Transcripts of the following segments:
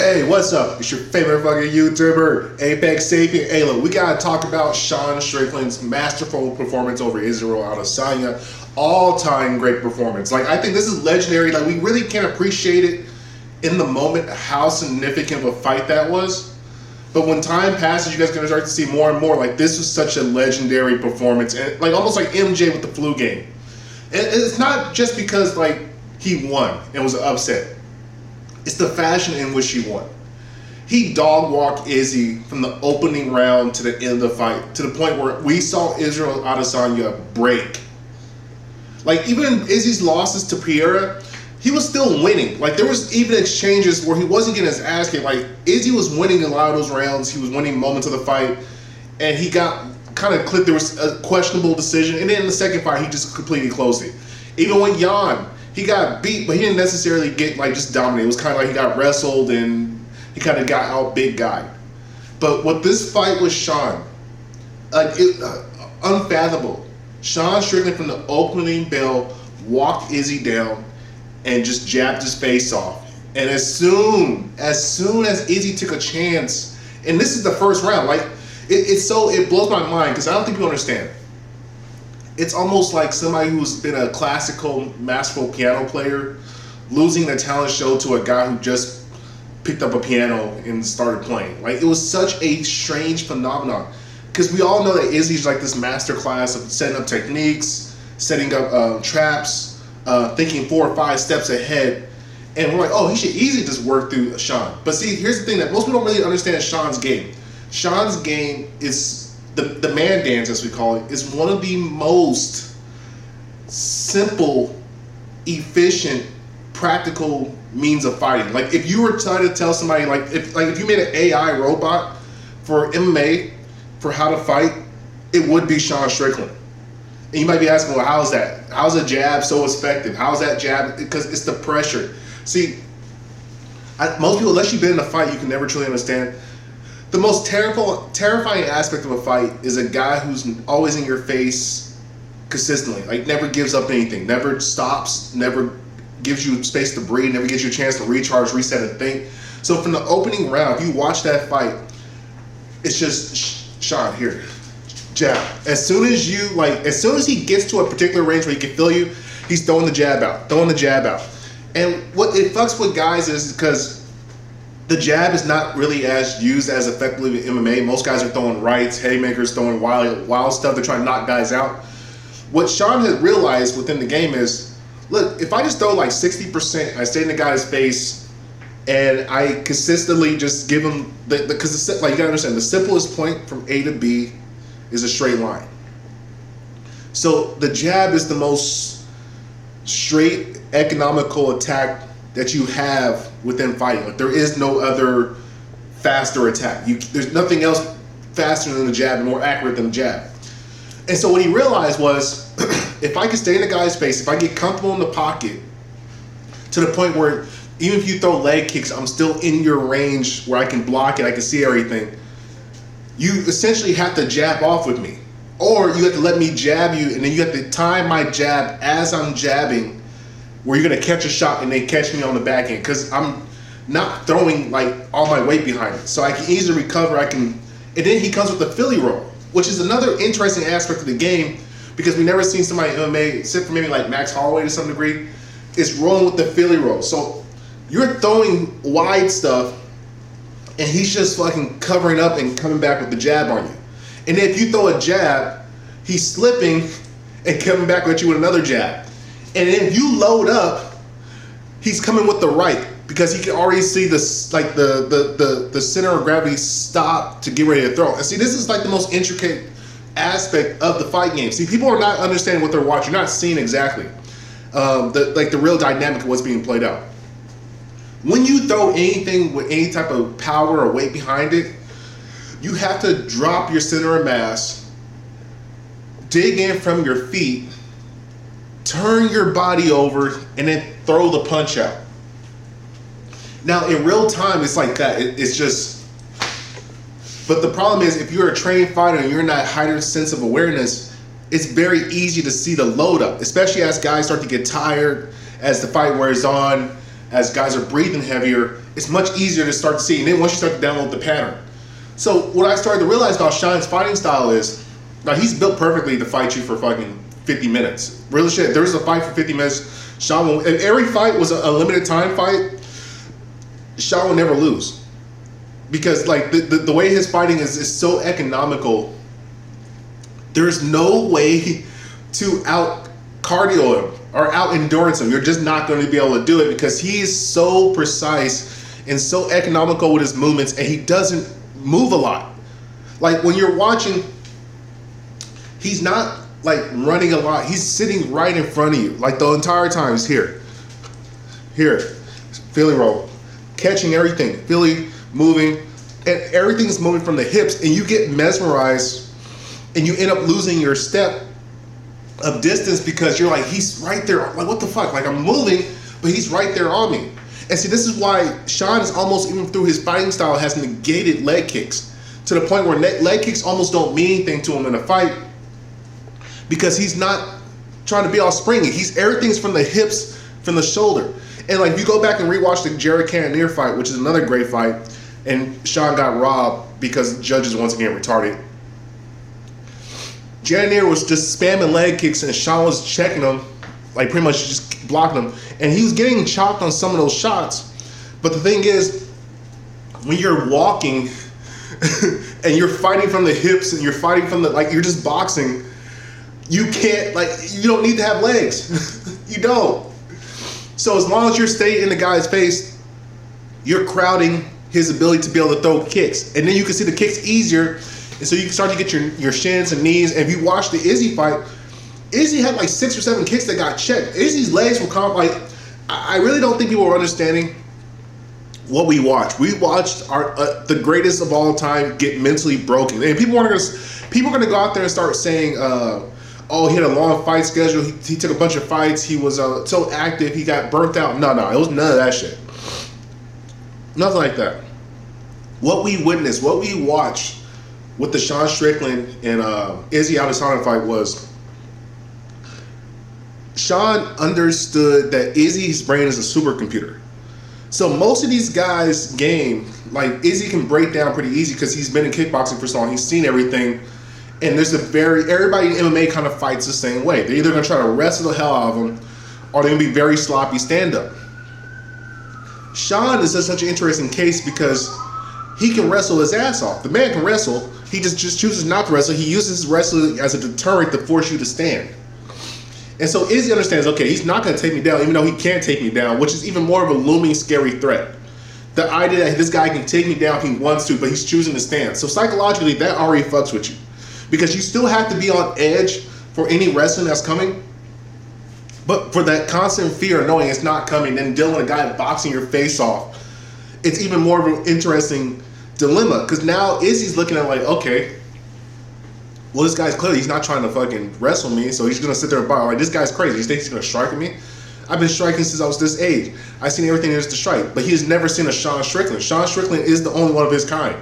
Hey, what's up? It's your favorite fucking YouTuber, Apex Sapien. Hey, look, we gotta talk about Sean Strickland's masterful performance over Israel Adesanya. All-time great performance. Like, I think this is legendary. Like, we really can't appreciate it in the moment how significant of a fight that was. But when time passes, you guys are gonna start to see more and more. Like, this was such a legendary performance, and like almost like MJ with the flu game. And it's not just because like he won and was an upset. It's the fashion in which he won. He dog walked Izzy from the opening round to the end of the fight, to the point where we saw Israel Adesanya break. Like, even in Izzy's losses to Pereira, he was still winning. Like, there was even exchanges where he wasn't getting his ass kicked. Like, Izzy was winning a lot of those rounds. He was winning moments of the fight, and he got kind of clipped. There was a questionable decision, and then in the second fight, he just completely closed it. Even when Jan, he got beat, but he didn't necessarily get like just dominated. It was kind of like he got wrestled and he kind of got out big guy. But what this fight was Sean, unfathomable. Sean Strickland from the opening bell walked Izzy down and just jabbed his face off. And as soon as Izzy took a chance, and this is the first round, like it blows my mind because I don't think people understand. It's almost like somebody who's been a classical, masterful piano player losing the talent show to a guy who just picked up a piano and started playing. Like, it was such a strange phenomenon because we all know that Izzy's like this master class of setting up techniques, setting up traps, thinking 4 or 5 steps ahead. And we're like, oh, he should easily just work through Sean. But see, here's the thing that most people don't really understand Sean's game. Sean's game is the man dance, as we call it, is one of the most simple, efficient, practical means of fighting. Like, if you were trying to tell somebody, like if you made an AI robot for MMA, for how to fight, it would be Sean Strickland. And you might be asking, well, how is that? How's a jab so effective? How's that jab? Because it's the pressure. See, most people, unless you've been in a fight, you can never truly understand. The most terrifying aspect of a fight is a guy who's always in your face consistently, like never gives up anything, never stops, never gives you space to breathe, never gives you a chance to recharge, reset, and think. So from the opening round, if you watch that fight, it's just Sean here, jab. As soon as he gets to a particular range where he can feel you, he's throwing the jab out. And what it fucks with guys is because the jab is not really as used as effectively in MMA. Most guys are throwing rights, haymakers, throwing wild stuff. They're trying to knock guys out. What Sean has realized within the game is, look, if I just throw like 60%, I stay in the guy's face, and I consistently just give him because like, you gotta understand, the simplest point from A to B is a straight line. So the jab is the most straight, economical attack that you have within fighting. Like, there is no other faster attack. There's nothing else faster than the jab and more accurate than the jab. And so what he realized was, if I can stay in the guy's face, if I get comfortable in the pocket, to the point where even if you throw leg kicks, I'm still in your range where I can block it, I can see everything, you essentially have to jab off with me. Or you have to let me jab you, and then you have to time my jab as I'm jabbing, where you're going to catch a shot and they catch me on the back end, because I'm not throwing like all my weight behind it. So I can easily recover, and then he comes with the Philly roll, which is another interesting aspect of the game, because we never seen somebody in MMA, except for maybe like Max Holloway to some degree, is rolling with the Philly roll. So you're throwing wide stuff, and he's just fucking covering up and coming back with the jab on you. And then if you throw a jab, he's slipping and coming back at you with another jab. And if you load up, he's coming with the right, because he can already see this, like the center of gravity stop to get ready to throw. And see, this is like the most intricate aspect of the fight game. See, people are not understanding what they're watching. You're not seeing exactly the real dynamic of what's being played out. When you throw anything with any type of power or weight behind it, you have to drop your center of mass, dig in from your feet, turn your body over, and then throw the punch out. Now, in real time, it's like that. It's just... But the problem is, if you're a trained fighter and you're in that heightened sense of awareness, it's very easy to see the load up, especially as guys start to get tired, as the fight wears on, as guys are breathing heavier, it's much easier to start to see. And then once you start to download the pattern. So what I started to realize about Sean's fighting style is, now he's built perfectly to fight you for fucking 50 minutes. Real shit, there's a fight for 50 minutes. Sean will, if every fight was a limited time fight, Sean will never lose. Because like the way his fighting is so economical, there's no way to out cardio him or out endurance him. You're just not going to be able to do it because he is so precise and so economical with his movements, and he doesn't move a lot. Like when you're watching, he's not like running a lot. He's sitting right in front of you, like the entire time. He's here, Philly roll, catching everything, Philly moving, and everything's moving from the hips, and you get mesmerized, and you end up losing your step of distance because you're like, he's right there. Like, what the fuck? Like, I'm moving, but he's right there on me. And see, this is why Sean is almost, even through his fighting style, has negated leg kicks to the point where leg kicks almost don't mean anything to him in a fight because he's not trying to be all springy. Everything's from the hips, from the shoulder. And like, if you go back and rewatch the Jared Cannonier fight, which is another great fight, and Sean got robbed because judges once again retarded. Cannonier was just spamming leg kicks and Sean was checking them, like pretty much just blocking them. And he was getting chopped on some of those shots. But the thing is, when you're walking and you're fighting from the hips and you're fighting from the, like, you're just boxing, you can't, like, you don't need to have legs. You don't. So as long as you're staying in the guy's face, you're crowding his ability to be able to throw kicks. And then you can see the kicks easier. And so you can start to get your shins and knees. And if you watch the Izzy fight, Izzy had like 6 or 7 kicks that got checked. Izzy's legs were like, I really don't think people are understanding what we watched. We watched the greatest of all time get mentally broken. And people are gonna go out there and start saying, oh, he had a long fight schedule. He took a bunch of fights. He was so active. He got burnt out. No, it was none of that shit. Nothing like that. What we witnessed, what we watched with the Sean Strickland and Izzy Adesanya fight was Sean understood that Izzy's brain is a supercomputer. So most of these guys' game, like Izzy can break down pretty easy because he's been in kickboxing for so long. He's seen everything. And there's everybody in MMA kind of fights the same way. They're either going to try to wrestle the hell out of him or they're going to be very sloppy stand-up. Sean is just such an interesting case because he can wrestle his ass off. The man can wrestle. He just chooses not to wrestle. He uses wrestling as a deterrent to force you to stand. And so Izzy understands, okay, he's not going to take me down, even though he can't take me down, which is even more of a looming, scary threat. The idea that this guy can take me down if he wants to, but he's choosing to stand. So psychologically, that already fucks with you. Because you still have to be on edge for any wrestling that's coming. But for that constant fear of knowing it's not coming and dealing with a guy boxing your face off, it's even more of an interesting dilemma. Because now Izzy's looking at like, okay, well, this guy's clearly, he's not trying to fucking wrestle me, so he's going to sit there and box. Like, this guy's crazy. He thinks he's going to strike at me? I've been striking since I was this age. I've seen everything there is to strike. But he has never seen a Sean Strickland. Sean Strickland is the only one of his kind.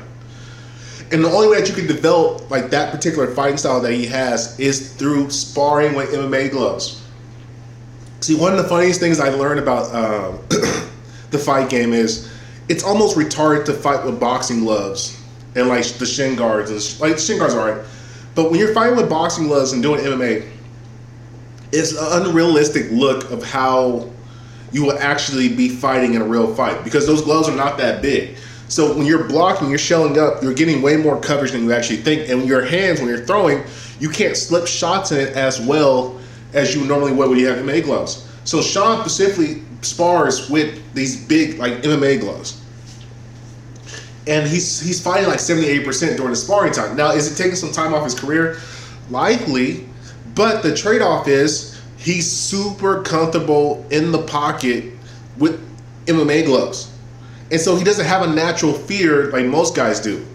And the only way that you can develop like that particular fighting style that he has is through sparring with MMA gloves. See, one of the funniest things I learned about the fight game is it's almost retarded to fight with boxing gloves and like the shin guards. And like the shin guards are alright, but when you're fighting with boxing gloves and doing MMA, it's an unrealistic look of how you will actually be fighting in a real fight because those gloves are not that big. So when you're blocking, you're shelling up, you're getting way more coverage than you actually think. And your hands, when you're throwing, you can't slip shots in it as well as you normally would when you have MMA gloves. So Sean specifically spars with these big like MMA gloves. And he's fighting like 78% during the sparring time. Now, is it taking some time off his career? Likely. But the trade-off is he's super comfortable in the pocket with MMA gloves. And so he doesn't have a natural fear like most guys do.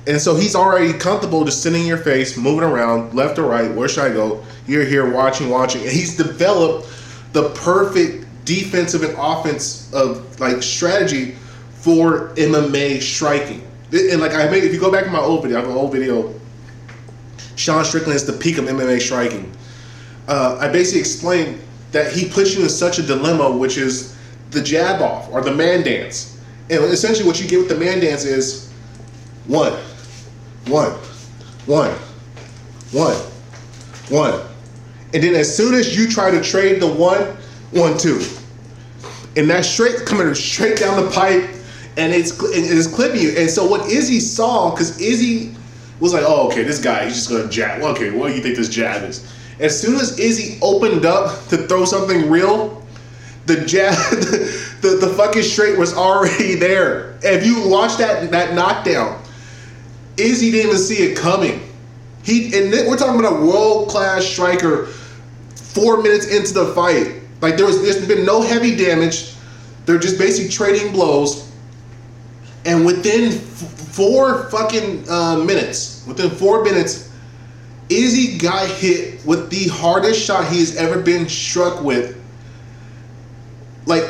And so he's already comfortable just sitting in your face, moving around, left or right, where should I go? Here, watching. And he's developed the perfect defensive and offense of like strategy for MMA striking. And like if you go back to my old video, I have an old video, Sean Strickland is the peak of MMA striking. I basically explained that he puts you in such a dilemma, which is the jab off or the man dance. And essentially what you get with the man dance is one. And then as soon as you try to trade the 1-1-2, and that's straight coming straight down the pipe, and it's clipping you. And so what Izzy saw, because Izzy was like, oh, okay, this guy, he's just gonna jab. Well, okay, what do you think this jab is? As soon as Izzy opened up to throw something real, the jab, the fucking straight was already there. And if you watch that knockdown, Izzy didn't even see it coming. We're talking about a world-class striker 4 minutes into the fight. Like there's been no heavy damage. They're just basically trading blows. And within 4 minutes, Izzy got hit with the hardest shot he's ever been struck with. Like,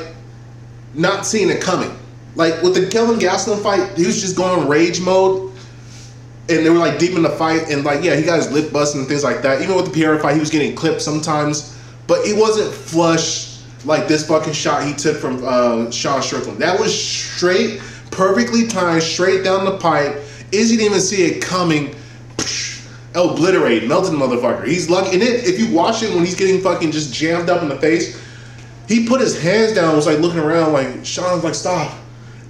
not seeing it coming. Like with the Kelvin Gastelum fight, he was just going rage mode. And they were like deep in the fight, and like, yeah, he got his lip busted and things like that. Even with the Pierre fight, he was getting clipped sometimes, but he wasn't flush like this fucking shot he took from Sean Strickland. That was straight, perfectly timed, straight down the pipe. Izzy didn't even see it coming. Obliterate, melted the motherfucker. He's lucky. And then if you watch it when he's getting fucking just jammed up in the face, he put his hands down, was like looking around, like Sean's like, stop.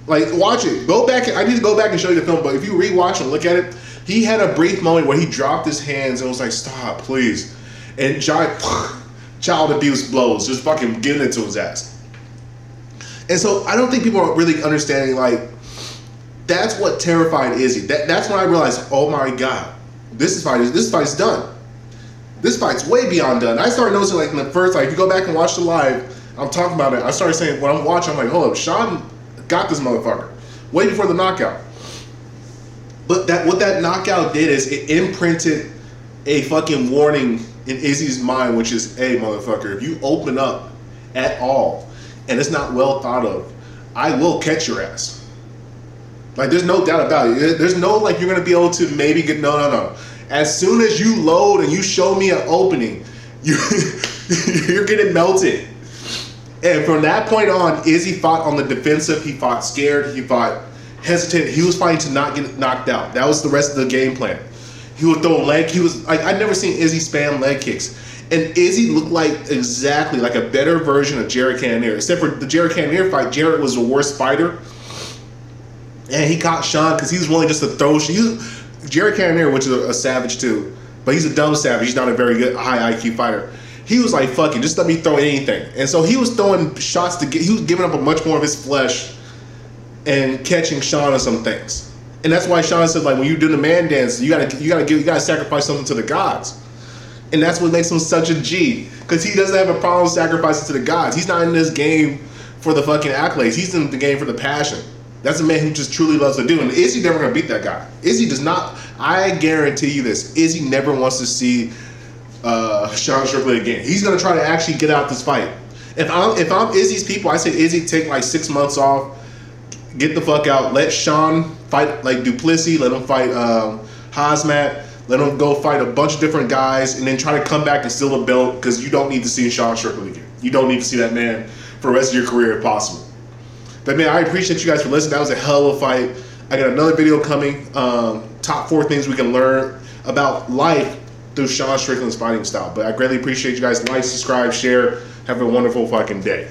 Like, watch it. Go back. I need to go back and show you the film, but if you rewatch and look at it, he had a brief moment where he dropped his hands and was like, stop, please. And child abuse blows, just fucking giving it to his ass. And so I don't think people are really understanding, like, that's what terrified Izzy. That's when I realized, oh my God, this fight's done. This fight's way beyond done. I started noticing, like, in the first, like, if you go back and watch the live, I'm talking about it, I started saying, when I'm watching, I'm like, hold up, Sean got this motherfucker way before the knockout. But what that knockout did is it imprinted a fucking warning in Izzy's mind, which is, hey, motherfucker, if you open up at all and it's not well thought of, I will catch your ass. Like, there's no doubt about it. There's no, like, you're going to be able to maybe get, no. As soon as you load and you show me an opening, you're getting melted. And from that point on, Izzy fought on the defensive. He fought scared. He fought hesitant. He was fighting to not get knocked out. That was the rest of the game plan. He would throw he was like, I'd never seen Izzy spam leg kicks. And Izzy looked like exactly like a better version of Jared Cannonier. Except for the Jared Cannonier fight, Jared was the worst fighter. And he caught Sean because he was willing just to throw. Jared Cannonier, which is a savage too, but he's a dumb savage. He's not a very good high IQ fighter. He was like, fuck it, just let me throw anything. And so he was throwing shots he was giving up a much more of his flesh and catching Sean on some things. And that's why Sean said, like, when you do the man dance, you gotta sacrifice something to the gods. And that's what makes him such a G. Because he doesn't have a problem sacrificing to the gods. He's not in this game for the fucking accolades. He's in the game for the passion. That's a man who just truly loves to do. And Izzy never gonna beat that guy. Izzy does not. I guarantee you this. Izzy never wants to see Sean Strickland again. He's gonna try to actually get out this fight. If I'm Izzy's people, I say Izzy take like 6 months off, get the fuck out, let Sean fight like Duplessis, let him fight Hazmat, let him go fight a bunch of different guys, and then try to come back and steal the belt, because you don't need to see Sean Strickland again. You don't need to see that man for the rest of your career if possible. But man, I appreciate you guys for listening. That was a hell of a fight. I got another video coming. Top 4 things we can learn about life through Sean Strickland's fighting style. But I greatly appreciate you guys. Like, subscribe, share. Have a wonderful fucking day.